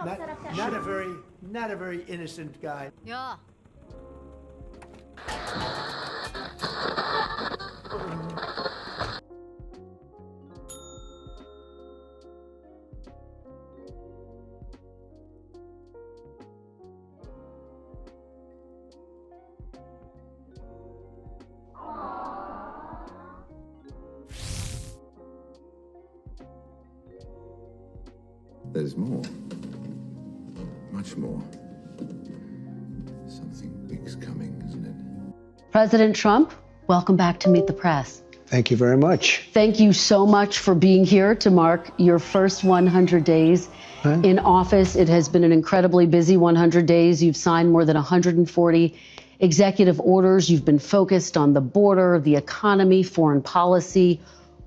not a very innocent guy. Yeah. There's more. Much more. Something big's coming, isn't it? President Trump, welcome back to Meet the Press. Thank you very much. Thank you so much for being here to mark your first 100 days in office. It has been an incredibly busy 100 days. You've signed more than 140 executive orders. You've been focused on the border, the economy, foreign policy.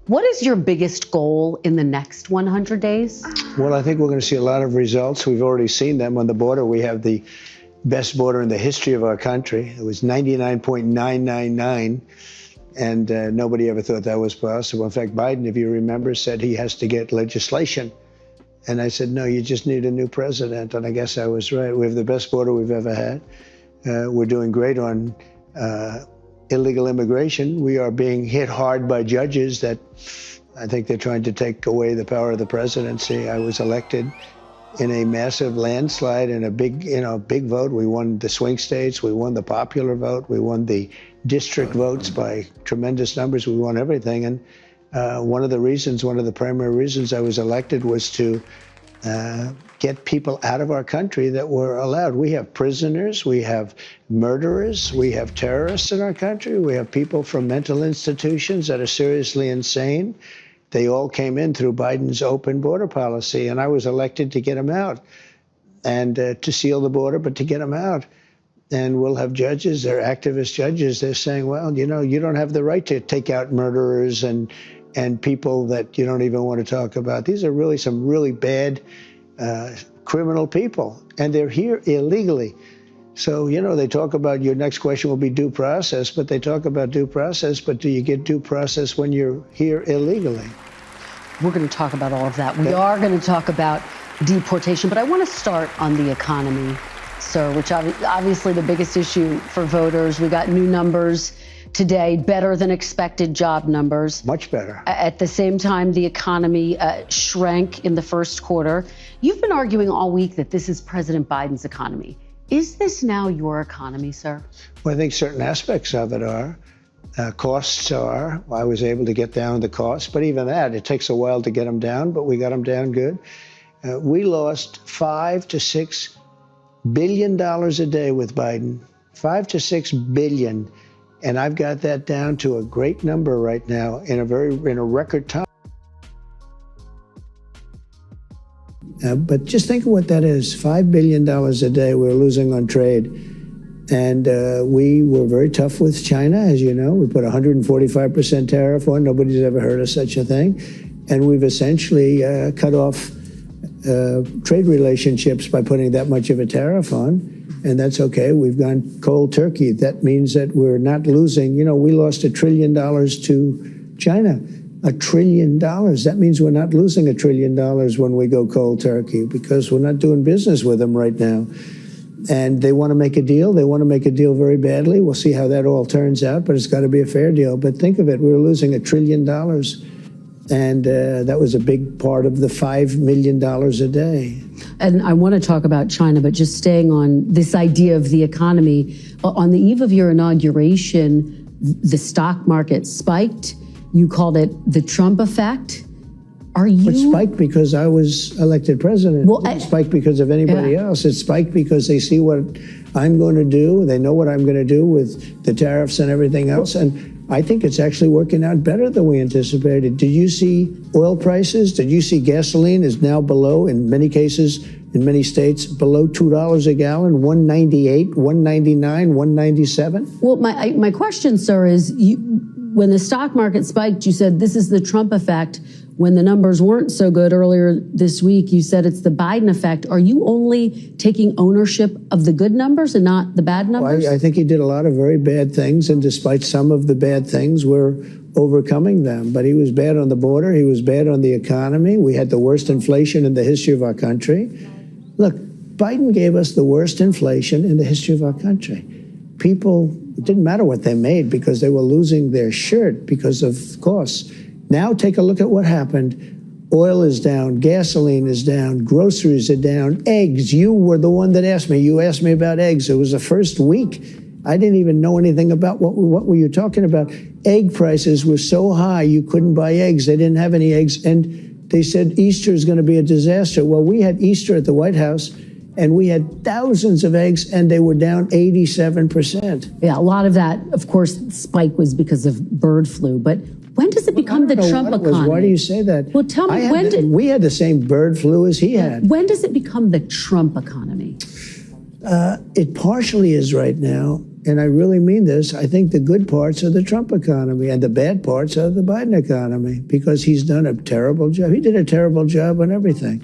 What is your biggest goal in the next 100 days? Well, I think we're going to see a lot of results. We've already seen them on the border. We have the best border in the history of our country. It was 99.999, and nobody ever thought that was possible. In fact, Biden, if you remember, said he has to get legislation. And I said, no, you just need a new president. And I guess I was right. We have the best border we've ever had. We're doing great on illegal immigration. We are being hit hard by judges that I think they're trying to take away the power of the presidency. I was elected in a massive landslide and a big vote. We won the swing states. We won the popular vote. We won the district votes by tremendous numbers. We won everything. And one of the primary reasons I was elected was to get people out of our country that were allowed. We have prisoners, we have murderers, we have terrorists in our country, we have people from mental institutions that are seriously insane. They all came in through Biden's open border policy, and I was elected to get them out and to seal the border, but to get them out. And we'll have judges, they're activist judges, they're saying, well, you know, you don't have the right to take out murderers and people that you don't even want to talk about. These are really some really bad criminal people, and they're here illegally. So, you know, they talk about your next question will be due process, but they talk about due process, but do you get due process when you're here illegally? We're going to talk about all of that. We are going to talk about deportation, but I want to start on the economy, sir, which obviously the biggest issue for voters. We got new numbers today, better than expected job numbers. Much better. At the same time, the economy shrank in the first quarter. You've been arguing all week that this is President Biden's economy. Is this now your economy, sir? Well, I think certain aspects of it are. Costs are. I was able to get down the costs, but even that, it takes a while to get them down, but we got them down good. We lost $5 to $6 billion a day with Biden. $5 to $6 billion. And I've got that down to a great number right now in a record time. But just think of what that is. $5 billion a day we're losing on trade. And we were very tough with China, as you know. We put 145% tariff on. Nobody's ever heard of such a thing. And we've essentially cut off trade relationships by putting that much of a tariff on. And that's okay. We've gone cold turkey. That means that we're not losing. You know, we lost $1 trillion to China. $1 trillion. That means we're not losing $1 trillion when we go cold turkey because we're not doing business with them right now. And they want to make a deal. They want to make a deal very badly. We'll see how that all turns out, but it's got to be a fair deal. But think of it. We were losing $1 trillion. And that was a big part of the $5 million a day. And I want to talk about China, but just staying on this idea of the economy. On the eve of your inauguration, the stock market spiked. You called it the Trump effect. It spiked because I was elected president. Well, it spiked because of anybody else. It spiked because they see what I'm going to do. They know what I'm going to do with the tariffs and everything else. And I think it's actually working out better than we anticipated. Did you see oil prices? Did you see gasoline is now below, in many cases, in many states, below $2 a gallon, $1.98, $1.99, $1.97? Well, my question, sir, is when the stock market spiked, you said this is the Trump effect. When the numbers weren't so good earlier this week, you said it's the Biden effect. Are you only taking ownership of the good numbers and not the bad numbers? Well, I think he did a lot of very bad things, and despite some of the bad things, we're overcoming them. But he was bad on the border. He was bad on the economy. We had the worst inflation in the history of our country. Look, Biden gave us the worst inflation in the history of our country. People, it didn't matter what they made because they were losing their shirt because of costs. Now take a look at what happened. Oil is down, gasoline is down, groceries are down, eggs. You were the one that asked me. You asked me about eggs. It was the first week. I didn't even know anything about what were you talking about. Egg prices were so high you couldn't buy eggs. They didn't have any eggs. And they said Easter is going to be a disaster. Well, we had Easter at the White House, and we had thousands of eggs, and they were down 87%. Yeah, a lot of that, of course, spike was because of bird flu. But when does it become the Trump economy? Why do you say that? Well, tell me, we had the same bird flu as he had. When does it become the Trump economy? It partially is right now, and I really mean this. I think the good parts are the Trump economy, and the bad parts are the Biden economy, because he's done a terrible job. He did a terrible job on everything.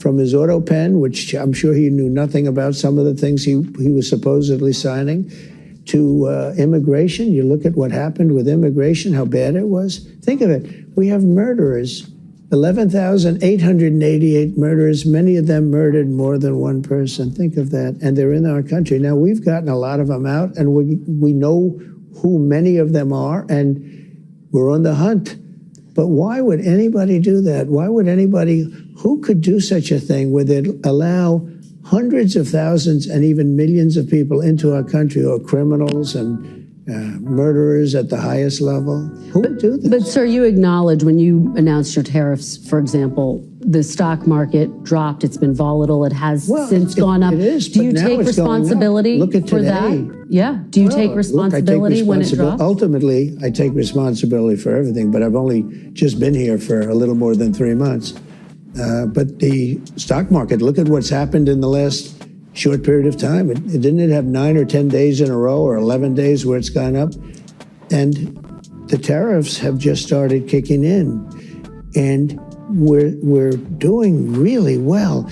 From his auto pen, which I'm sure he knew nothing about some of the things he was supposedly signing, to immigration. You look at what happened with immigration, how bad it was. Think of it. We have murderers, 11,888 murderers. Many of them murdered more than one person. Think of that. And they're in our country. Now, we've gotten a lot of them out, and we know who many of them are, and we're on the hunt. But why would anybody do that? Why would anybody, who could do such a thing where they'd allow hundreds of thousands and even millions of people into our country who are criminals and murderers at the highest level? Who would do this? But, sir, you acknowledge when you announced your tariffs, for example, the stock market dropped. It's been volatile. It has since gone up. It is, do you take responsibility for that? Yeah. Do you take responsibility when it drops? Ultimately, I take responsibility for everything, but I've only just been here for a little more than 3 months. But the stock market, look at what's happened in the last short period of time. Didn't it have 9 or 10 days in a row or 11 days where it's gone up? And the tariffs have just started kicking in. And we're doing really well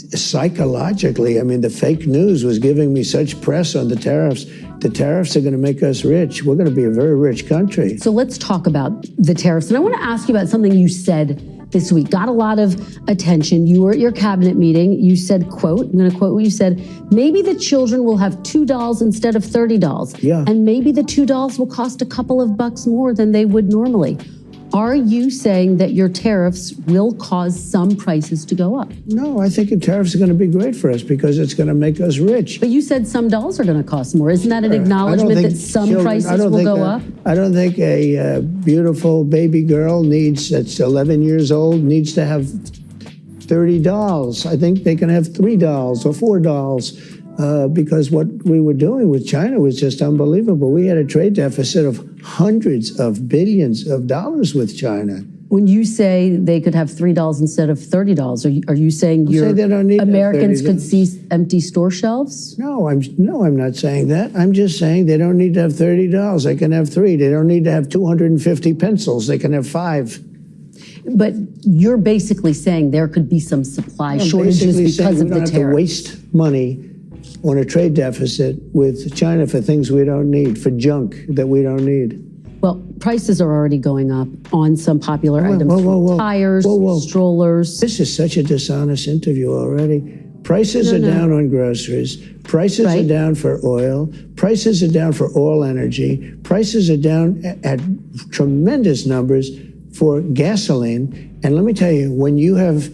psychologically. I mean, the fake news was giving me such press on the tariffs. The tariffs are going to make us rich. We're going to be a very rich country. So let's talk about the tariffs. And I want to ask you about something you said this week. Got a lot of attention. You were at your cabinet meeting. You said, quote, I'm going to quote what you said, maybe the children will have $2 instead of $30. Yeah. And maybe the $2 will cost a couple of bucks more than they would normally. Are you saying that your tariffs will cause some prices to go up? No, I think the tariffs are going to be great for us because it's going to make us rich. But you said some dolls are going to cost more. Isn't that an acknowledgement that some prices will go up? I don't think a beautiful baby girl that's 11 years old needs to have 30 dolls. I think they can have 3 dolls or 4 dolls. Because what we were doing with China was just unbelievable. We had a trade deficit of hundreds of billions of dollars with China. When you say they could have $3 instead of $30, are you saying Americans could see empty store shelves? No, I'm not saying that. I'm just saying they don't need to have $30. They can have 3. They don't need to have 250 pencils. They can have 5. But you're basically saying there could be some supply shortages because of the tariffs. We don't have to waste money on a trade deficit with China for things we don't need, for junk that we don't need. Well, prices are already going up on some popular items. Tires, strollers. This is such a dishonest interview already. Prices are down on groceries. Prices are down for oil. Prices are down for all energy. Prices are down at tremendous numbers for gasoline. And let me tell you, when you have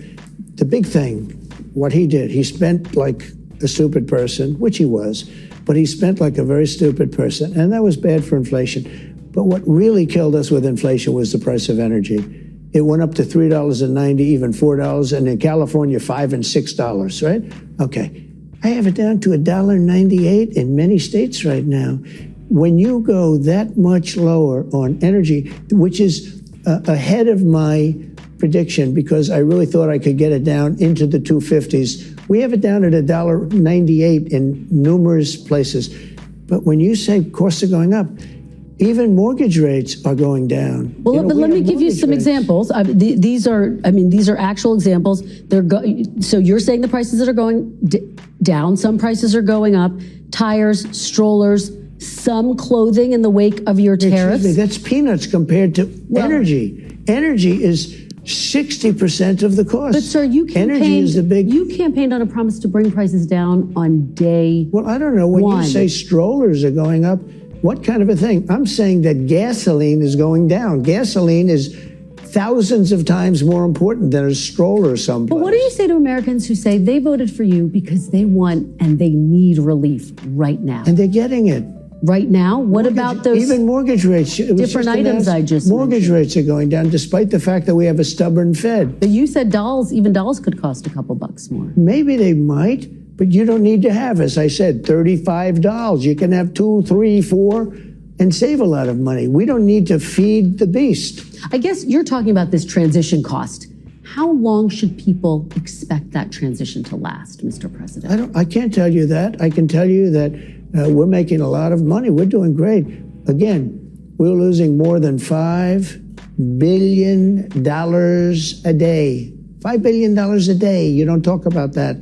the big thing, what he did, he spent like a stupid person, which he was, but he spent like a very stupid person, and that was bad for inflation. But what really killed us with inflation was the price of energy. It went up to $3.90, even $4, and in California, $5 and $6, right? Okay, I have it down to $1.98 in many states right now. When you go that much lower on energy, which is ahead of my prediction, because I really thought I could get it down into the 250s. We have it down at $1.98 in numerous places. But when you say costs are going up, even mortgage rates are going down. Well, but let me give you some examples. These are actual examples. So you're saying the prices that are going down, some prices are going up. Tires, strollers, some clothing in the wake of your tariffs. Excuse me, that's peanuts compared to energy. Energy is 60% of the cost. But sir, you Energy is the big. You campaigned on a promise to bring prices down on day Well, I don't know. When one. you say strollers are going up, what kind of a thing? I'm saying that gasoline is going down. Gasoline is thousands of times more important than a stroller someplace. But what do you say to Americans who say they voted for you because they want and they need relief right now? And they're getting it. Right now? What about those even mortgage rates? It was different just items I just mortgage mentioned? rates are going down, despite the fact that we have a stubborn Fed. But you said even dolls could cost a couple bucks more. Maybe they might, but you don't need to have, as I said, $35. You can have 2, 3, 4, and save a lot of money. We don't need to feed the beast. I guess you're talking about this transition cost. How long should people expect that transition to last, Mr. President? I can't tell you that. I can tell you that we're making a lot of money. We're doing great. Again, we're losing more than $5 billion a day. $5 billion a day. You don't talk about that.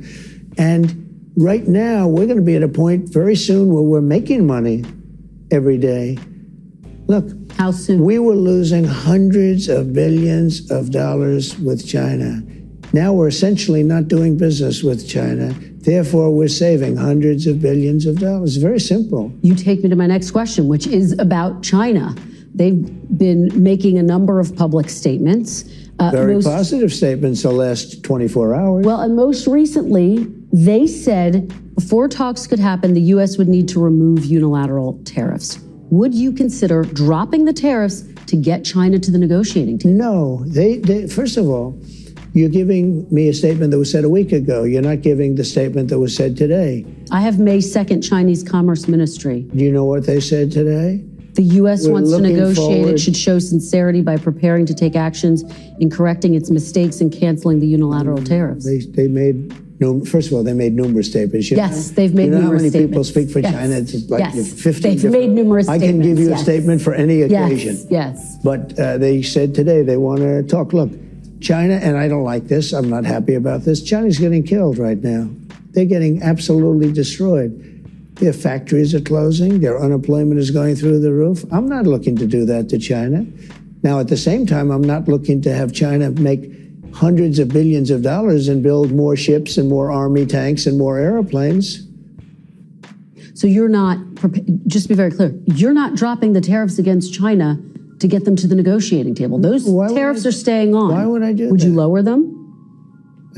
And right now, we're going to be at a point very soon where we're making money every day. Look, how soon? We were losing hundreds of billions of dollars with China. Now we're essentially not doing business with China. Therefore, we're saving hundreds of billions of dollars. Very simple. You take me to my next question, which is about China. They've been making a number of public statements. Very positive statements the last 24 hours. Well, and most recently, they said before talks could happen, the U.S. would need to remove unilateral tariffs. Would you consider dropping the tariffs to get China to the negotiating table? No. They first of all, you're giving me a statement that was said a week ago. You're not giving the statement that was said today. I have May 2nd Chinese Commerce Ministry. Do you know what they said today? The U.S. wants to negotiate. Forward. It should show sincerity by preparing to take actions in correcting its mistakes and canceling the unilateral tariffs. They made, first of all, they made numerous statements. Yes, they've made numerous statements. You know how many people speak for yes. China? It's like yes. 50 They've made numerous statements. I can give you a statement for any occasion. Yes, yes. But they said today they want to talk. Look, China, and I don't like this, I'm not happy about this, China's getting killed right now. They're getting absolutely destroyed. Their factories are closing, their unemployment is going through the roof. I'm not looking to do that to China. Now, at the same time, I'm not looking to have China make hundreds of billions of dollars and build more ships and more army tanks and more airplanes. So you're not, just to be very clear, you're not dropping the tariffs against China to get them to the negotiating table. Those tariffs are staying on. Why would I do that? Would you lower them?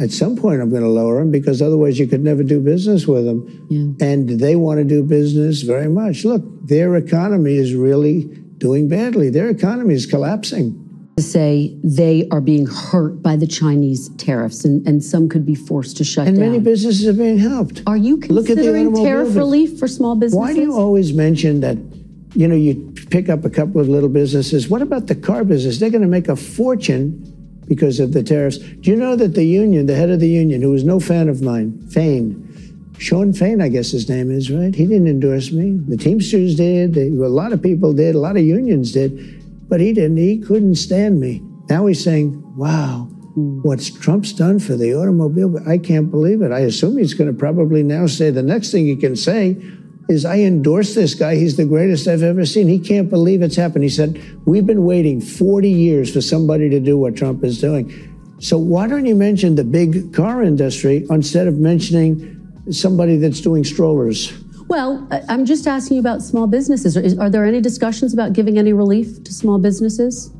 At some point, I'm going to lower them because otherwise you could never do business with them. Yeah. And they want to do business very much. Look, their economy is really doing badly. Their economy is collapsing. To say they are being hurt by the Chinese tariffs and some could be forced to shut down. And many businesses are being helped. Are you considering tariff relief for small businesses? Why do you always mention that, you know, you pick up a couple of little businesses? What about the car business? They're going to make a fortune because of the tariffs. Do you know that the union, the head of the union, who was no fan of mine, Sean Fain, I guess his name is, right? He didn't endorse me. The Teamsters did. A lot of people did. A lot of unions did. But he didn't. He couldn't stand me. Now he's saying, wow, what's Trump's done for the automobile? I can't believe it. I assume he's going to probably now say, the next thing he can say is, I endorse this guy. He's the greatest I've ever seen. He can't believe it's happened. He said, we've been waiting 40 years for somebody to do what Trump is doing. So why don't you mention the big car industry instead of mentioning somebody that's doing strollers? Well, I'm just asking you about small businesses. Are there any discussions about giving any relief to small businesses?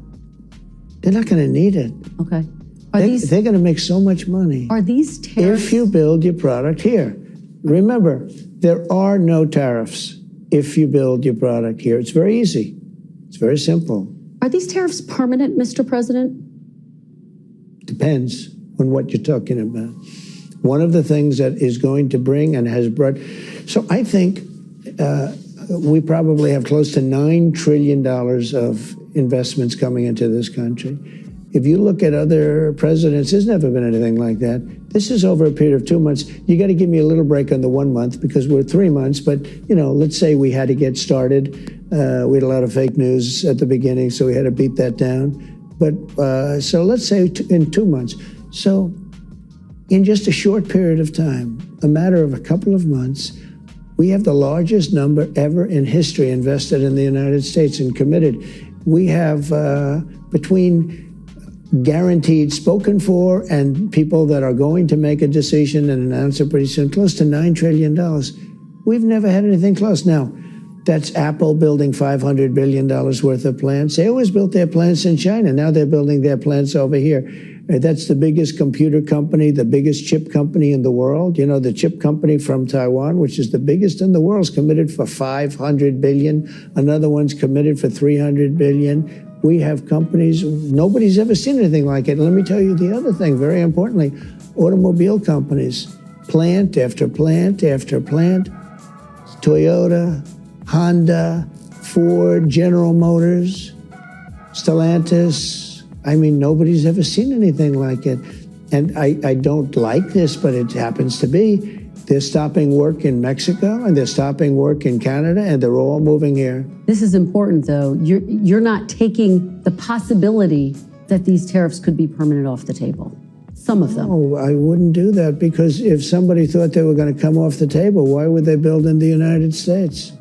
They're not going to need it. Okay. They're going to make so much money. Are these tariffs? If you build your product here. Remember, there are no tariffs if you build your product here. It's very easy. It's very simple. Are these tariffs permanent, Mr. President? Depends on what you're talking about. One of the things that is going to bring and has brought, so I think we probably have close to $9 trillion of investments coming into this country. If you look at other presidents, there's never been anything like that. This is over a period of 2 months. You got to give me a little break on the 1 month because we're 3 months. But, you know, let's say we had to get started. We had a lot of fake news at the beginning, so we had to beat that down. But so let's say in 2 months. So in just a short period of time, a matter of a couple of months, we have the largest number ever in history invested in the United States and committed. We have between guaranteed, spoken for, and people that are going to make a decision and announce it pretty soon, close to $9 trillion. We've never had anything close. Now, that's Apple building $500 billion worth of plants. They always built their plants in China. Now they're building their plants over here. That's the biggest computer company, the biggest chip company in the world. You know, the chip company from Taiwan, which is the biggest in the world, is committed for $500 billion. Another one's committed for $300 billion. We have companies, nobody's ever seen anything like it. Let me tell you the other thing, very importantly, automobile companies, plant after plant after plant, Toyota, Honda, Ford, General Motors, Stellantis. I mean, nobody's ever seen anything like it. And I don't like this, but it happens to be. They're stopping work in Mexico, and they're stopping work in Canada, and they're all moving here. This is important, though. You're not taking the possibility that these tariffs could be permanent off the table. Some of them. Oh, I wouldn't do that, because if somebody thought they were going to come off the table, why would they build in the United States?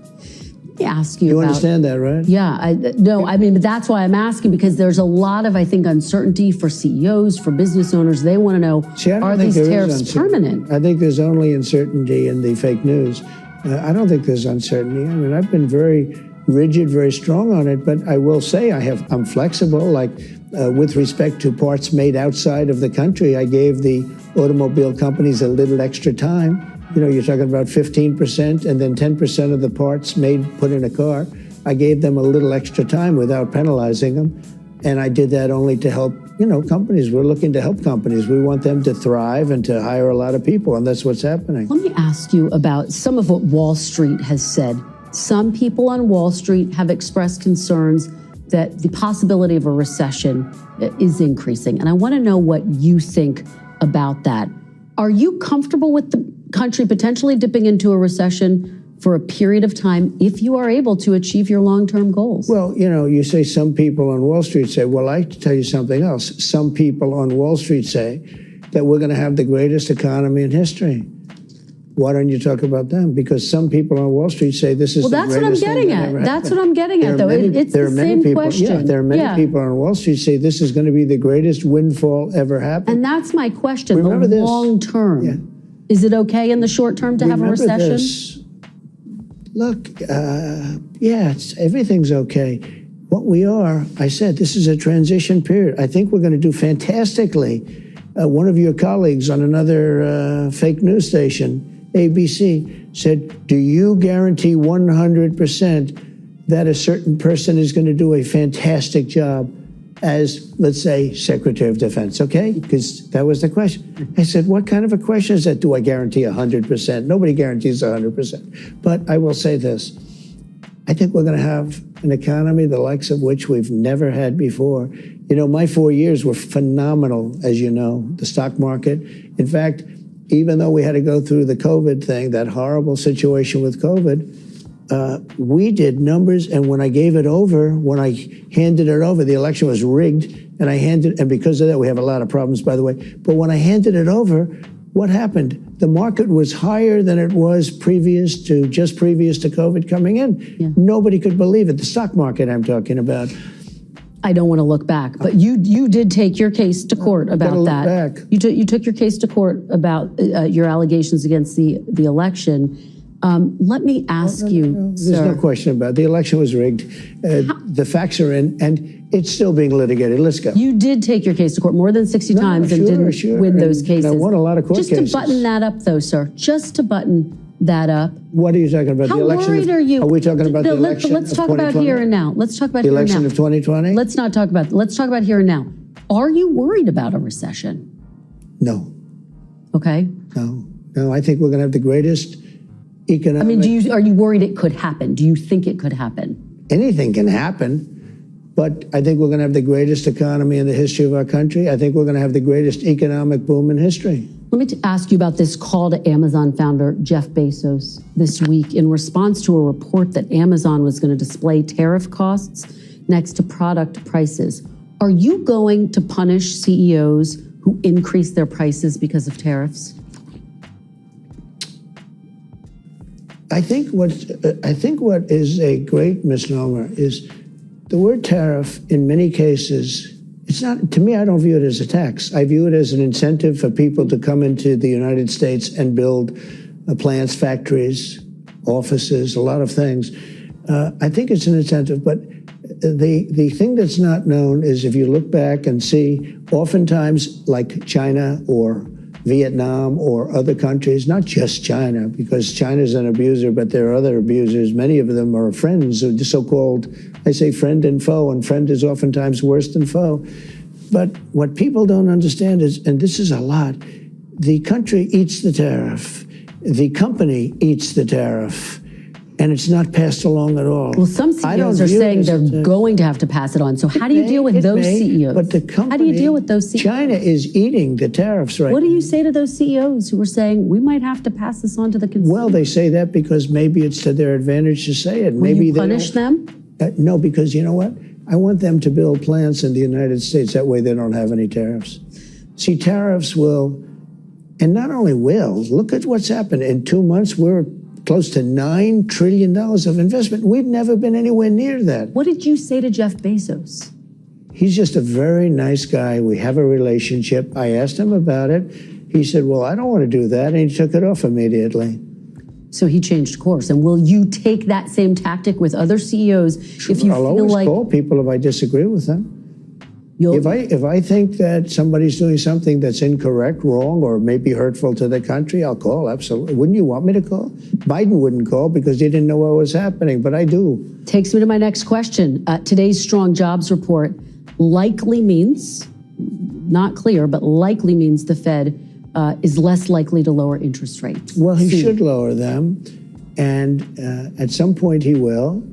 Ask you You about, understand that, right? Yeah, no, I mean, but that's why I'm asking, because there's a lot of, I think, uncertainty for CEOs, for business owners. They want to know, are these tariffs permanent? I think there's only uncertainty in the fake news. I don't think there's uncertainty. I mean, I've been very rigid, very strong on it, but I will say I'm flexible. Like with respect to parts made outside of the country, I gave the automobile companies a little extra time. You know, you're talking about 15% and then 10% of the parts put in a car. I gave them a little extra time without penalizing them. And I did that only to help, you know, companies. We're looking to help companies. We want them to thrive and to hire a lot of people, and that's what's happening. Let me ask you about some of what Wall Street has said. Some people on Wall Street have expressed concerns that the possibility of a recession is increasing. And I want to know what you think about that. Are you comfortable with the country potentially dipping into a recession for a period of time if you are able to achieve your long-term goals? Well, you know, you say some people on Wall Street say, well, I tell you something else. Some people on Wall Street say that we're going to have the greatest economy in history. Why don't you talk about them? Because some people on Wall Street say this is the greatest thing that ever happened. Well, that's what I'm getting at. That's what I'm getting at, though. It's the same question. Yeah, there are many people on Wall Street say this is going to be the greatest windfall ever happened. And that's my question, Remember the this. long term. Yeah. Is it okay in the short term to have a recession? This. Look, everything's okay. What we are, I said, this is a transition period. I think we're going to do fantastically. One of your colleagues on another fake news station, ABC, said, do you guarantee 100% that a certain person is going to do a fantastic job as, let's say, Secretary of Defense, okay? Because that was the question. I said, what kind of a question is that? Do I guarantee 100%? Nobody guarantees 100%. But I will say this. I think we're going to have an economy the likes of which we've never had before. You know, my 4 years were phenomenal, as you know, the stock market. In fact, even though we had to go through the COVID thing, that horrible situation with COVID, we did numbers, and when I gave it over, when I handed it over, the election was rigged, and because of that, we have a lot of problems, by the way. But when I handed it over, what happened? The market was higher than it was previous to COVID coming in. Yeah. Nobody could believe it. The stock market I'm talking about. I don't want to look back, but you did take your case to court about that. Back. You took your case to court about your allegations against the election. Let me ask you, There's sir. no question about it. The election was rigged. The facts are in, and it's still being litigated. Let's go. You did take your case to court more than 60 times and didn't win those cases. I won a lot of court cases. Just to button that up, though, sir. Just to button that up. What are you talking about? How the election worried are you? Are we talking about the election Let's of talk about 2020? here and now. Let's talk about the here and now. election of 2020? Let's not talk about. Let's talk about here and now. Are you worried about a recession? No. Okay. No. I think we're going to have the greatest economic. I mean, are you worried it could happen? Do you think it could happen? Anything can happen, but I think we're going to have the greatest economy in the history of our country. I think we're going to have the greatest economic boom in history. Let me ask you about this call to Amazon founder Jeff Bezos this week in response to a report that Amazon was going to display tariff costs next to product prices. Are you going to punish CEOs who increase their prices because of tariffs? I think what is a great misnomer is the word tariff in many cases It's not, to me, I don't view it as a tax. I view it as an incentive for people to come into the United States and build plants, factories, offices, a lot of things. I think it's an incentive, but the thing that's not known is if you look back and see, oftentimes like China or Vietnam or other countries, not just China, because China's an abuser, but there are other abusers. Many of them are friends, or so-called, I say friend and foe, and friend is oftentimes worse than foe. But what people don't understand is, and this is a lot, the country eats the tariff, the company eats the tariff, and it's not passed along at all. Well, some CEOs are saying they're going to have to pass it on. So how do you deal with those CEOs? But the company, how do you deal with those CEOs? China is eating the tariffs right now. What do you say to those CEOs who are saying, we might have to pass this on to the consumer? Well, they say that because maybe it's to their advantage to say it. Will Maybe you punish them? No, because you know what? I want them to build plants in the United States. That way they don't have any tariffs. See, tariffs will, and not only will, look at what's happened. In 2 months, we're close to $9 trillion of investment. We've never been anywhere near that. What did you say to Jeff Bezos? He's just a very nice guy. We have a relationship. I asked him about it. He said, well, I don't want to do that. And he took it off immediately. So he changed course. And will you take that same tactic with other CEOs if you I'll feel always like... call people if I disagree with them. If I think that somebody's doing something that's incorrect, wrong, or maybe hurtful to the country, I'll call, absolutely. Wouldn't you want me to call? Biden wouldn't call because he didn't know what was happening, but I do. Takes me to my next question. Today's strong jobs report likely means, not clear, but likely means the Fed is less likely to lower interest rates. Well, he should lower them, and at some point he will.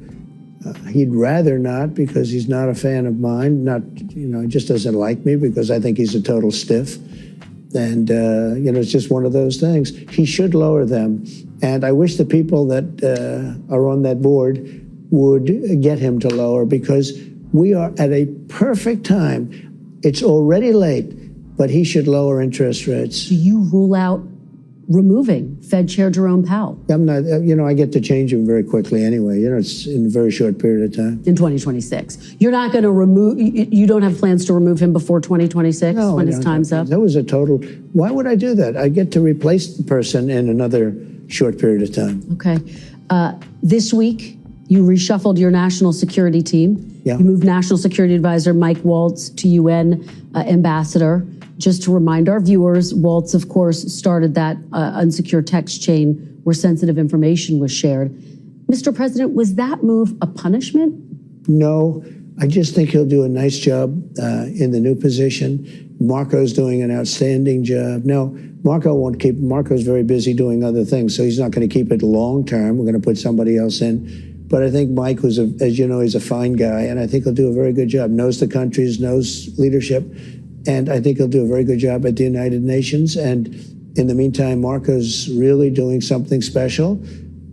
He'd rather not because he's not a fan of mine. He just doesn't like me because I think he's a total stiff. And, it's just one of those things. He should lower them. And I wish the people that are on that board would get him to lower because we are at a perfect time. It's already late, but he should lower interest rates. Do you rule out removing Fed Chair Jerome Powell? I'm not, I get to change him very quickly anyway. It's in a very short period of time. In 2026. You're not going to remove, you don't have plans to remove him before 2026 when his time's up? That was a total, why would I do that? I get to replace the person in another short period of time. Okay. This week, you reshuffled your national security team. Yeah. You moved National Security Advisor Mike Waltz to UN ambassador. Just to remind our viewers, Waltz, of course, started that unsecure text chain where sensitive information was shared. Mr. President, was that move a punishment? No, I just think he'll do a nice job in the new position. Marco's doing an outstanding job. No, Marco won't keep, Marco's very busy doing other things, so he's not going to keep it long term. We're going to put somebody else in. But I think Mike was, as you know, he's a fine guy, and I think he'll do a very good job. Knows the countries, knows leadership. And I think he'll do a very good job at the United Nations. And in the meantime, Marco's really doing something special.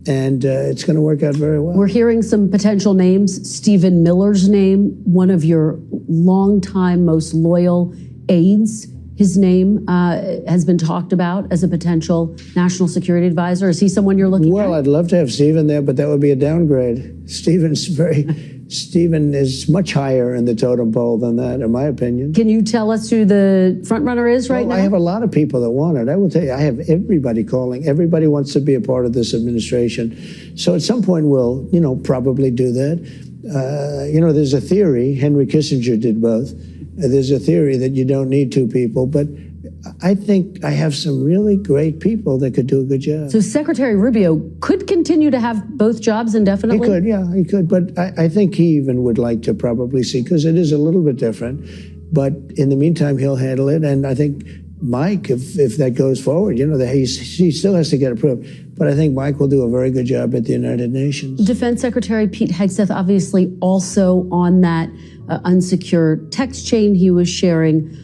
And it's going to work out very well. We're hearing some potential names. Stephen Miller's name, one of your longtime, most loyal aides. His name has been talked about as a potential national security advisor. Is he someone you're looking at? Well, I'd love to have Stephen there, but that would be a downgrade. Stephen is much higher in the totem pole than that, in my opinion. Can you tell us who the front runner is right now? I have a lot of people that want it. I will tell you, I have everybody calling. Everybody wants to be a part of this administration. So at some point we'll, probably do that. There's a theory, Henry Kissinger did both. There's a theory that you don't need two people, but I think I have some really great people that could do a good job. So Secretary Rubio could continue to have both jobs indefinitely? He could, yeah, he could. But I think he even would like to probably see, because it is a little bit different. But in the meantime, he'll handle it. And I think Mike, if that goes forward, he still has to get approved. But I think Mike will do a very good job at the United Nations. Defense Secretary Pete Hegseth, obviously also on that unsecured text chain, he was sharing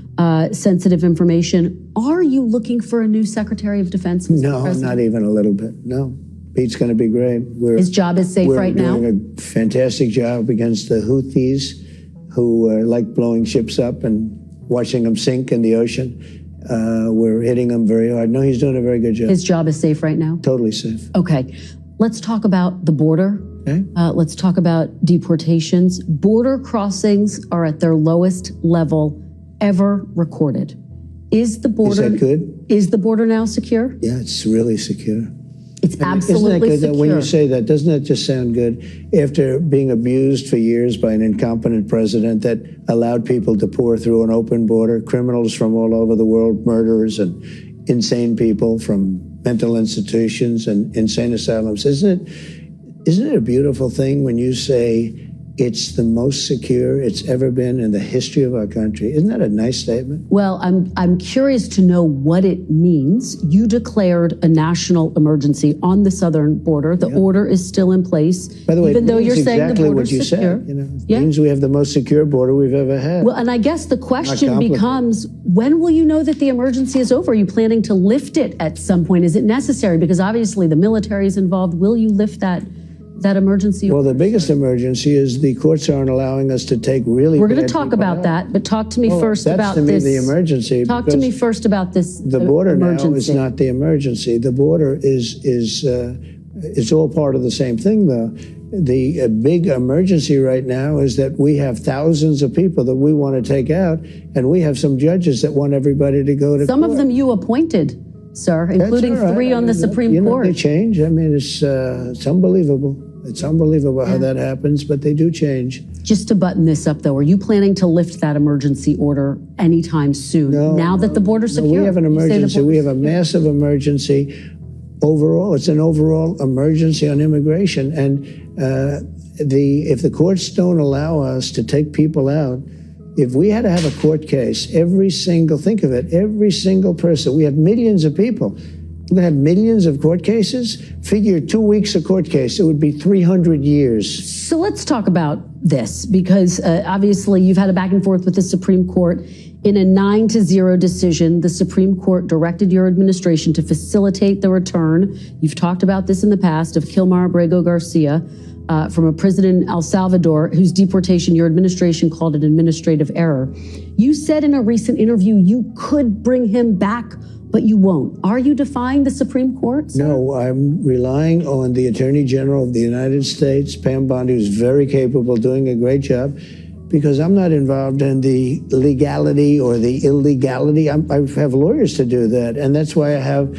sensitive information. Are you looking for a new Secretary of Defense, Mr. No, President? not even a little bit. No. Pete's going to be great. His job is safe right now? We're doing a fantastic job against the Houthis, who like blowing ships up and watching them sink in the ocean. We're hitting them very hard. No, he's doing a very good job. His job is safe right now? Totally safe. Okay. Let's talk about the border. Okay. Let's talk about deportations. Border crossings are at their lowest level ever recorded. Is the border? Is that good? Is the border now secure? Yeah, it's really secure. It's absolutely isn't that good? secure. When you say that, doesn't that just sound good? After being abused for years by an incompetent president that allowed people to pour through an open border, criminals from all over the world, murderers and insane people from mental institutions and insane asylums. Isn't it a beautiful thing when you say it's the most secure it's ever been in the history of our country? Isn't that a nice statement? Well, I'm curious to know what it means. You declared a national emergency on the southern border. The order is still in place. By the way, even though you're saying exactly the what border's you secure. said. It means we have the most secure border we've ever had. Well, and I guess the question becomes, when will you know that the emergency is over? Are you planning to lift it at some point? Is it necessary? Because obviously the military is involved. Will you lift that emergency? Well, the biggest emergency is the courts aren't allowing us to take really We're bad going to talk people about out. that, but talk to me first about that's to me this. the emergency. Talk to me first about this The border emergency. now is not the emergency. The border is it's all part of the same thing, though. The big emergency right now is that we have thousands of people that we want to take out, and we have some judges that want everybody to go to Some court. of them you appointed, sir, including That's all right. 3 on the Supreme Court. They change. I mean, it's unbelievable. It's unbelievable how that happens, but they do change. Just to button this up, though, are you planning to lift that emergency order anytime soon? Now that the border's secure? We have an emergency. We have a massive emergency overall. It's an overall emergency on immigration. And if the courts don't allow us to take people out, if we had to have a court case, every single person, we have millions of people. We're going to have millions of court cases. Figure 2 weeks a court case, it would be 300 years. So let's talk about this, because obviously you've had a back and forth with the Supreme Court. In a 9-0 decision, the Supreme Court directed your administration to facilitate the return, you've talked about this in the past, of Kilmar Abrego Garcia from a prison in El Salvador, whose deportation your administration called an administrative error. You said in a recent interview you could bring him back, but you won't. Are you defying the Supreme Court, sir? No, I'm relying on the Attorney General of the United States, Pam Bondi, who's very capable, doing a great job, because I'm not involved in the legality or the illegality. I have lawyers to do that, and that's why I have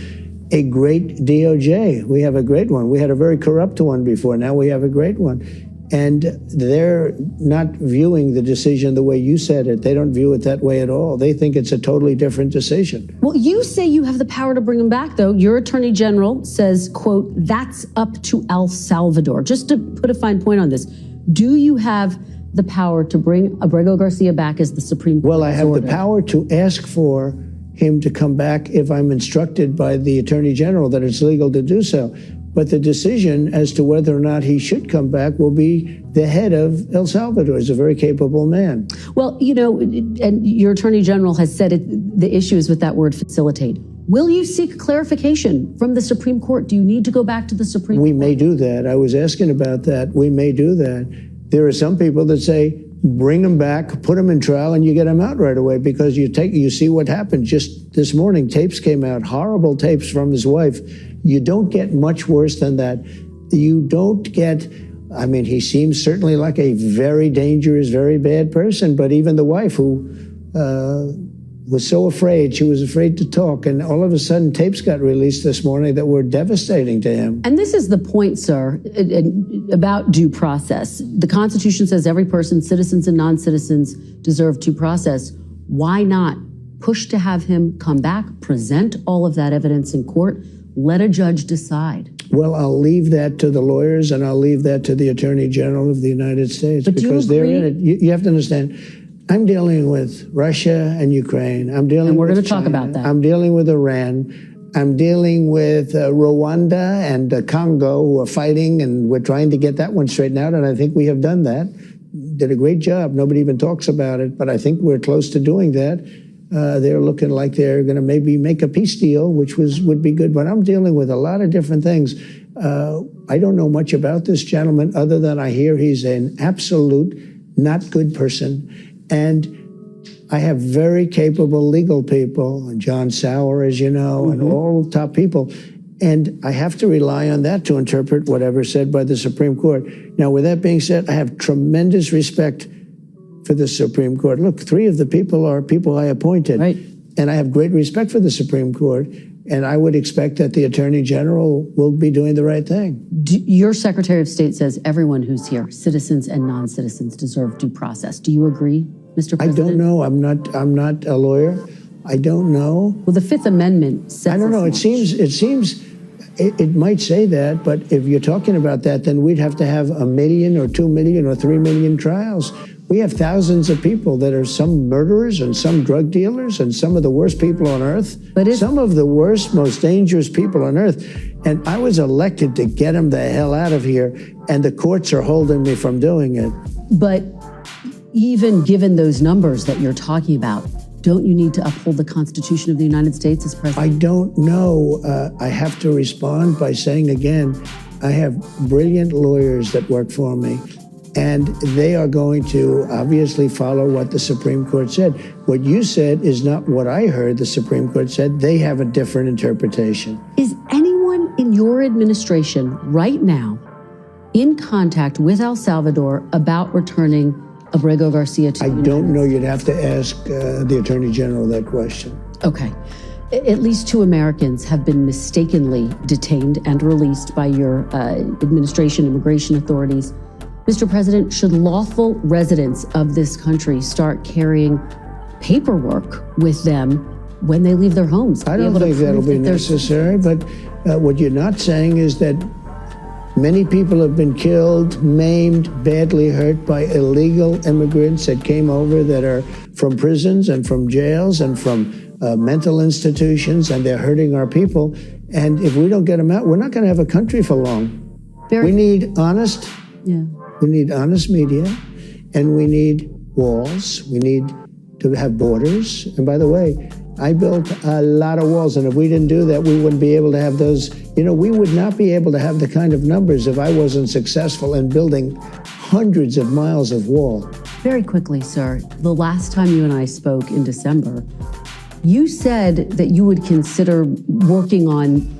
a great DOJ. We have a great one. We had a very corrupt one before. Now we have a great one. And they're not viewing the decision the way you said it. They don't view it that way at all. They think it's a totally different decision. Well, you say you have the power to bring him back, though. Your attorney general says, quote, that's up to El Salvador. Just to put a fine point on this, do you have the power to bring Abrego Garcia back as the Supreme Court? Well, I have the power to ask for him to come back if I'm instructed by the attorney general that it's legal to do so. But the decision as to whether or not he should come back will be the head of El Salvador. He's a very capable man. Well, you know, and your attorney general has said the issue is with that word facilitate. Will you seek clarification from the Supreme Court? Do you need to go back to the Supreme Court? We may do that. I was asking about that. We may do that. There are some people that say, bring him back, put him in trial, and you get him out right away, because you see what happened. Just this morning, tapes came out, horrible tapes from his wife. You don't get much worse than that. You don't get, I mean, he seems certainly like a very dangerous, very bad person, but even the wife, who was so afraid, she was afraid to talk, and all of a sudden tapes got released this morning that were devastating to him. And this is the point, sir, about due process. The Constitution says every person, citizens and non-citizens, deserve due process. Why not push to have him come back, present all of that evidence in court, let a judge decide? Well, I'll leave that to the lawyers, and I'll leave that to the Attorney General of the United States, but because they're in it. You have to understand, I'm dealing with Russia and Ukraine. I'm dealing and we're with going to talk China. about that. I'm dealing with Iran. I'm dealing with Rwanda and Congo, who are fighting, and we're trying to get that one straightened out, and I think we have done that. Did a great job. Nobody even talks about it, but I think we're close to doing that. They're looking like they're going to maybe make a peace deal, which would be good. But I'm dealing with a lot of different things. I don't know much about this gentleman other than I hear he's an absolute not good person. And I have very capable legal people, John Sauer, as you know, and all top people. And I have to rely on that to interpret whatever said by the Supreme Court. Now, with that being said, I have tremendous respect for the Supreme Court. Look, 3 of the people are people I appointed. Right. And I have great respect for the Supreme Court. And I would expect that the Attorney General will be doing the right thing. Your Secretary of State says everyone who's here, citizens and non-citizens, deserve due process. Do you agree, Mr. President? I don't know. I'm not a lawyer. I don't know. Well, the Fifth Amendment says I don't know. It seems it might say that, but if you're talking about that, then we'd have to have 1 million or 2 million or 3 million trials. We have thousands of people that are some murderers and some drug dealers and some of the worst people on earth. But some of the worst, most dangerous people on earth. And I was elected to get them the hell out of here, and the courts are holding me from doing it. But even given those numbers that you're talking about, don't you need to uphold the Constitution of the United States as president? I don't know. I have to respond by saying again, I have brilliant lawyers that work for me, and they are going to obviously follow what the Supreme Court said. What you said is not what I heard the Supreme Court said. They have a different interpretation. Is anyone in your administration right now in contact with El Salvador about returning Abrego Garcia to I don't know. You'd have to ask the Attorney General that question. Okay. At least 2 Americans have been mistakenly detained and released by your administration, immigration authorities. Mr. President, should lawful residents of this country start carrying paperwork with them when they leave their homes? I don't think that'll be necessary, but what you're not saying is that many people have been killed, maimed, badly hurt by illegal immigrants that came over that are from prisons and from jails and from mental institutions, and they're hurting our people. And if we don't get them out, we're not going to have a country for long. We need honest media, and we need walls. We need to have borders. And by the way, I built a lot of walls, and if we didn't do that, we wouldn't be able to have those. You know, we would not be able to have the kind of numbers if I wasn't successful in building hundreds of miles of wall. Very quickly, sir, the last time you and I spoke in December, you said that you would consider working on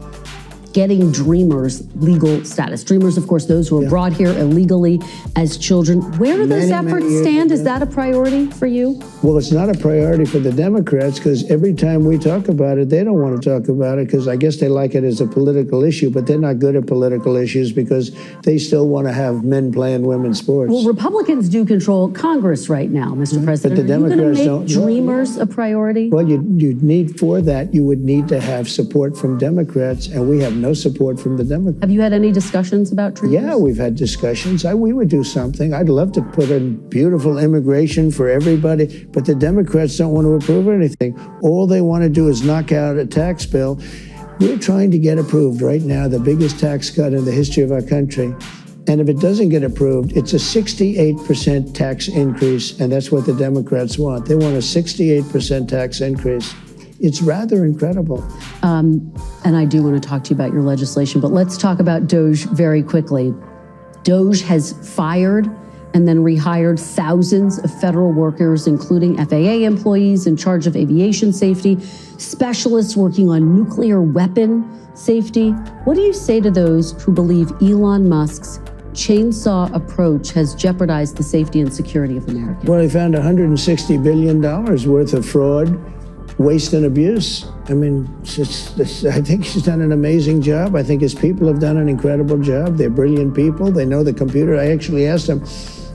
getting Dreamers legal status. Dreamers, of course, those who were brought here illegally as children. Where do those efforts stand? Is that a priority for you? Well, it's not a priority for the Democrats, because every time we talk about it, they don't want to talk about it because I guess they like it as a political issue, but they're not good at political issues because they still want to have men playing women's sports. Well, Republicans do control Congress right now, Mr. President. But the Democrats don't. don't. Dreamers a priority? Well, you'd need for that, you would need to have support from Democrats, and we have no support from the Democrats. Have you had any discussions about Dreamers? Yeah, we've had discussions. We would do something. I'd love to put in beautiful immigration for everybody, but the Democrats don't want to approve anything. All they want to do is knock out a tax bill. We're trying to get approved right now the biggest tax cut in the history of our country. And if it doesn't get approved, it's a 68% tax increase, and that's what the Democrats want. They want a 68% tax increase. It's rather incredible. And I do want to talk to you about your legislation, but let's talk about DOJ very quickly. DOJ has fired and then rehired thousands of federal workers, including FAA employees in charge of aviation safety, specialists working on nuclear weapon safety. What do you say to those who believe Elon Musk's chainsaw approach has jeopardized the safety and security of Americans? Well, they found $160 billion worth of fraud, waste, and abuse. I mean, I think she's done an amazing job. I think his people have done an incredible job. They're brilliant people. They know the computer. I actually asked him,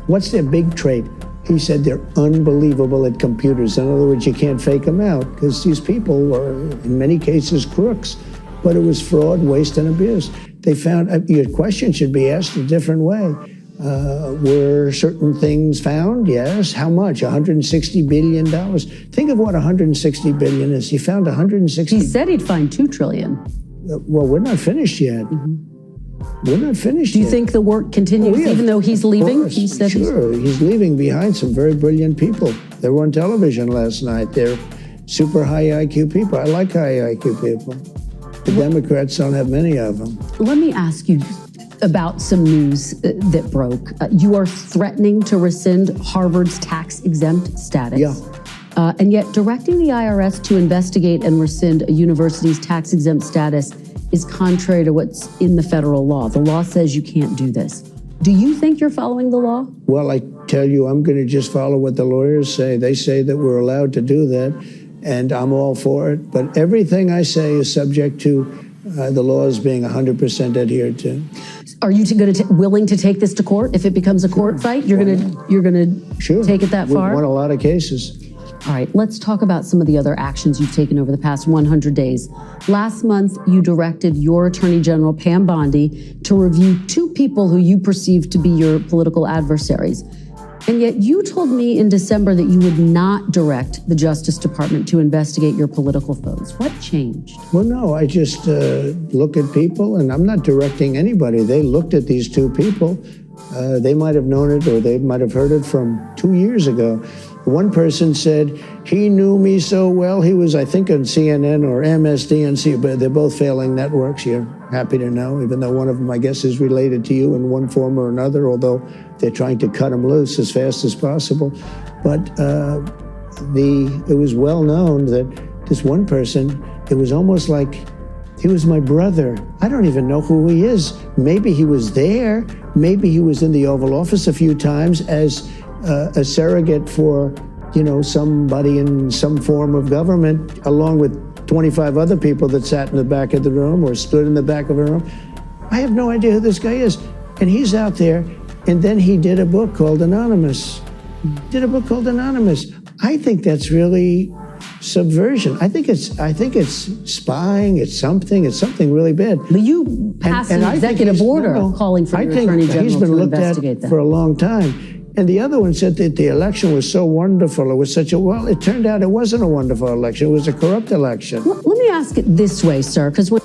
what's their big trait? He said they're unbelievable at computers. In other words, you can't fake them out because these people are, in many cases, crooks. But it was fraud, waste, and abuse. They found, your question should be asked a different way. Were certain things found? Yes. How much? $160 billion. Think of what $160 billion is. He found $160. He said he'd find $2 trillion. Well, we're not finished yet. We're not finished yet. Do you think the work continues even though he's leaving? He said sure. He's leaving behind some very brilliant people. They were on television last night. They're super high IQ people. I like high IQ people. The Democrats don't have many of them. Let me ask you about some news that broke. You are threatening to rescind Harvard's tax-exempt status. And yet directing the IRS to investigate and rescind a university's tax-exempt status is contrary to what's in the federal law. The law says you can't do this. Do you think you're following the law? Well, I tell you, I'm going to just follow what the lawyers say. They say that we're allowed to do that, and I'm all for it. But everything I say is subject to the laws being 100% adhered to. Are you willing to take this to court if it becomes a court fight? You're gonna Sure. take it that far? We've won a lot of cases. All right, let's talk about some of the other actions you've taken over the past 100 days. Last month, you directed your Attorney General, Pam Bondi, to review 2 people who you perceived to be your political adversaries. And yet you told me in December that you would not direct the Justice Department to investigate your political foes. What changed? Well, no, I just look at people, and I'm not directing anybody. They looked at these 2 people. They might have known it, or they might have heard it from 2 years ago. One person said, he knew me so well. He was, I think, on CNN or MSDNC, but they're both failing networks. You're happy to know, even though one of them, I guess, is related to you in one form or another, although they're trying to cut him loose as fast as possible. But it was well known that this one person, it was almost like he was my brother. I don't even know who he is. Maybe he was there. Maybe he was in the Oval Office a few times as a surrogate for, somebody in some form of government, along with 25 other people that sat in the back of the room or stood in the back of a room. I have no idea who this guy is. And he's out there. And then he did a book called Anonymous. I think that's really subversion. I think it's spying. It's something really bad. But you passed an executive order calling for your Attorney General to investigate that. For a long time. And the other one said that the election was so wonderful. It was it turned out it wasn't a wonderful election. It was a corrupt election. Let me ask it this way, sir, because when